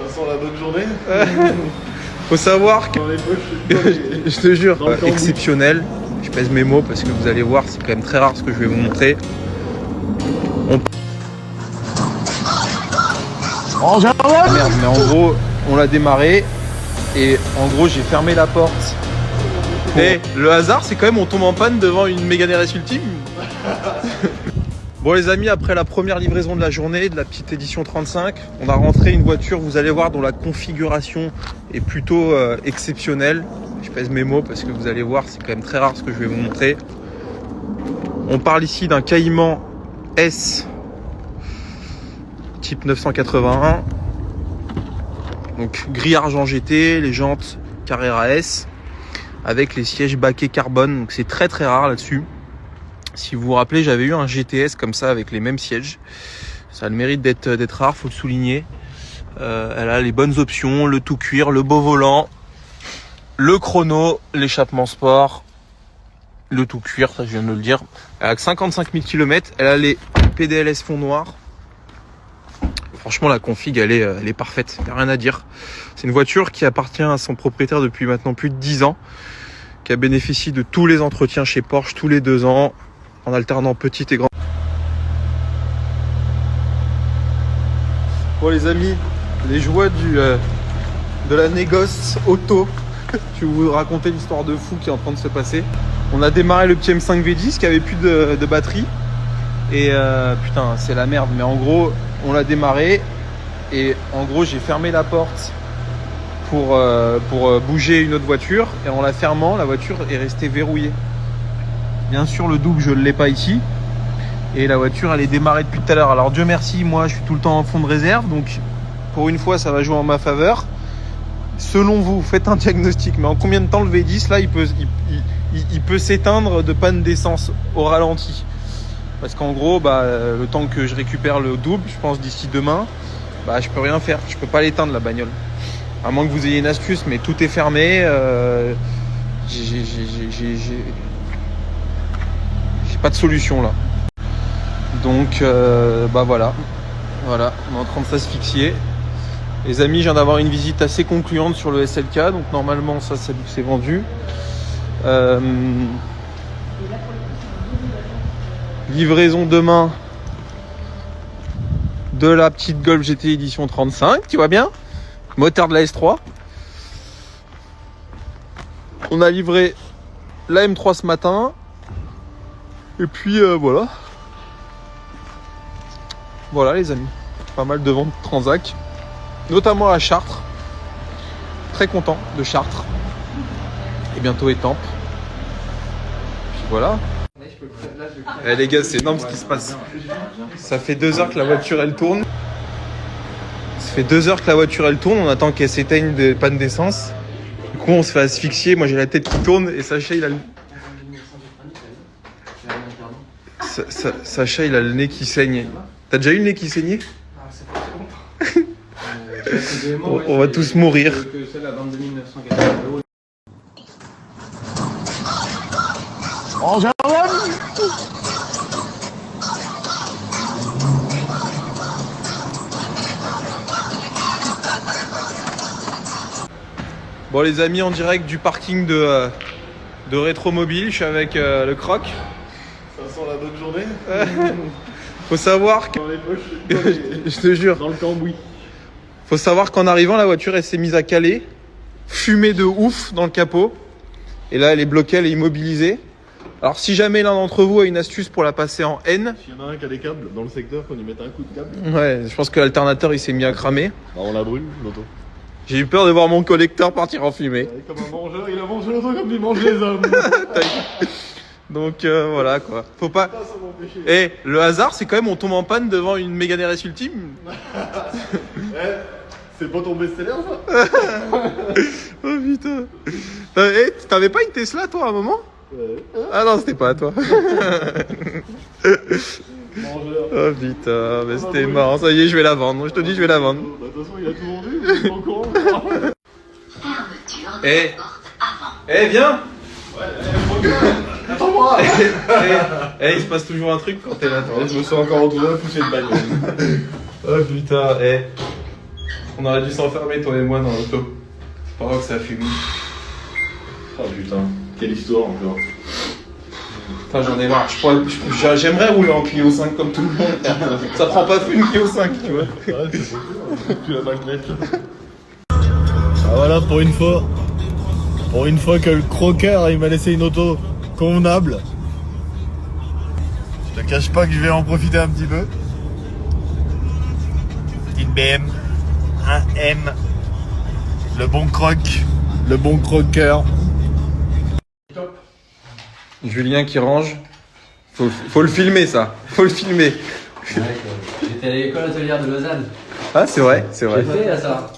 Ça sent la bonne journée. Faut savoir que... Dans les poches, je te jure, exceptionnel. Je pèse mes mots parce que vous allez voir, c'est quand même très rare ce que je vais vous montrer. Oh, merde, mais en gros, on l'a démarré et en gros, j'ai fermé la porte. Et le hasard, c'est quand même on tombe en panne devant une Mégane RS Ultime. Bon les amis, après la première livraison de la journée, de la petite édition 35, on a rentré une voiture, vous allez voir, dont la configuration est plutôt exceptionnelle. Je pèse mes mots parce que vous allez voir, c'est quand même très rare ce que je vais vous montrer. On parle ici d'un Cayman S type 981. Donc gris argent GT, les jantes Carrera S avec les sièges baquets carbone. Donc c'est très très rare là-dessus. Si vous vous rappelez, j'avais eu un GTS comme ça avec les mêmes sièges. Ça a le mérite d'être rare, faut le souligner. Elle a les bonnes options, le tout cuir, le beau volant, le chrono, l'échappement sport, le tout cuir, ça je viens de le dire. Elle a que 55 000 km, elle a les PDLS fond noir. Franchement, la config, elle est parfaite, il n'y a rien à dire. C'est une voiture qui appartient à son propriétaire depuis maintenant plus de 10 ans, qui a bénéficié de tous les entretiens chez Porsche tous les 2 ans, en alternant petite et grande. Bon les amis, les joies de la négoce auto. Je vais vous raconter l'histoire de fou qui est en train de se passer. On a démarré le petit M5 V10 qui avait plus de batterie. Et putain, c'est la merde. Mais en gros, on l'a démarré. Et en gros, j'ai fermé la porte pour bouger une autre voiture. Et en la fermant, la voiture est restée verrouillée. Bien sûr, le double, je ne l'ai pas ici. Et la voiture, elle est démarrée depuis tout à l'heure. Alors Dieu merci, moi, je suis tout le temps en fond de réserve. Donc, pour une fois, ça va jouer en ma faveur. Selon vous, faites un diagnostic. Mais en combien de temps le V10, là, il peut s'éteindre de panne d'essence au ralenti? Parce qu'en gros, le temps que je récupère le double, je pense d'ici demain, je peux rien faire. Je peux pas l'éteindre, la bagnole. À moins que vous ayez une astuce, mais tout est fermé. J'ai pas de solution là. Donc voilà, on est en train de s'asphyxier. Les amis, je viens d'avoir une visite assez concluante sur le SLK, donc normalement ça c'est vendu. Livraison demain de la petite Golf GT édition 35, tu vois bien, moteur de la S3. On a livré la M3 ce matin. Et puis voilà. Voilà les amis. Pas mal de ventes Transac. Notamment à Chartres. Très content de Chartres. Et bientôt Étampes. Puis voilà. Eh les gars, c'est énorme ce qui se passe. Ça fait 2 heures que la voiture elle tourne. On attend qu'elle s'éteigne de panne d'essence. Du coup on se fait asphyxier. Moi j'ai la tête qui tourne et Sacha il a le... Sacha il a le nez qui saigne. T'as déjà eu le nez qui saignait? On va tous mourir. Bon les amis, en direct du parking de Rétromobile, je suis avec le Croc. Ça sent la bonne journée. Faut savoir que... Dans les poches, je te jure. dans le cambouis. Faut savoir qu'en arrivant, la voiture elle s'est mise à caler, fumée de ouf dans le capot. Et là, elle est bloquée, elle est immobilisée. Alors si jamais l'un d'entre vous a une astuce pour la passer en N... S'il y en a un qui a des câbles dans le secteur, qu'on y mette un coup de câble. Ouais, je pense que l'alternateur il s'est mis à cramer. On la brûle, l'auto. J'ai eu peur de voir mon collecteur partir en fumée. Comme un mangeur, il a mangé l'auto comme il mange les hommes. Donc voilà quoi. Faut pas... Et le hasard, c'est quand même on tombe en panne devant une Mégane RS Ultime. C'est pas ton best-seller ça? Oh putain. T'avais pas une Tesla toi à un moment? Ah non, c'était pas à toi. Oh putain, mais c'était marrant. Ça y est, je vais la vendre. Je te dis, je vais la vendre. De toute façon, il a tout vendu. Il est pas au courant. Viens. Attends-moi. Il se passe toujours un truc quand t'es là, toi. Je me suis encore retrouvé à pousser une bagnole. Oh putain, On aurait dû s'enfermer, toi et moi, dans l'auto. Pendant que ça fume. Oh putain, quelle histoire encore. Putain, j'en ai marre. J'aimerais rouler en Clio 5 comme tout le monde. Ça prend pas feu une Clio 5, tu vois. Ouais, c'est bon. Tu la magnète. Ah voilà, pour une fois. Pour une fois que le croqueur, il m'a laissé une auto convenable. Je te cache pas que je vais en profiter un petit peu. Petite BM, un M, le bon croqueur. Julien qui range. Faut le filmer, ça. Faut le filmer. J'étais à l'école hôtelière de Lausanne. Ah, c'est vrai, c'est vrai. J'ai fait ça.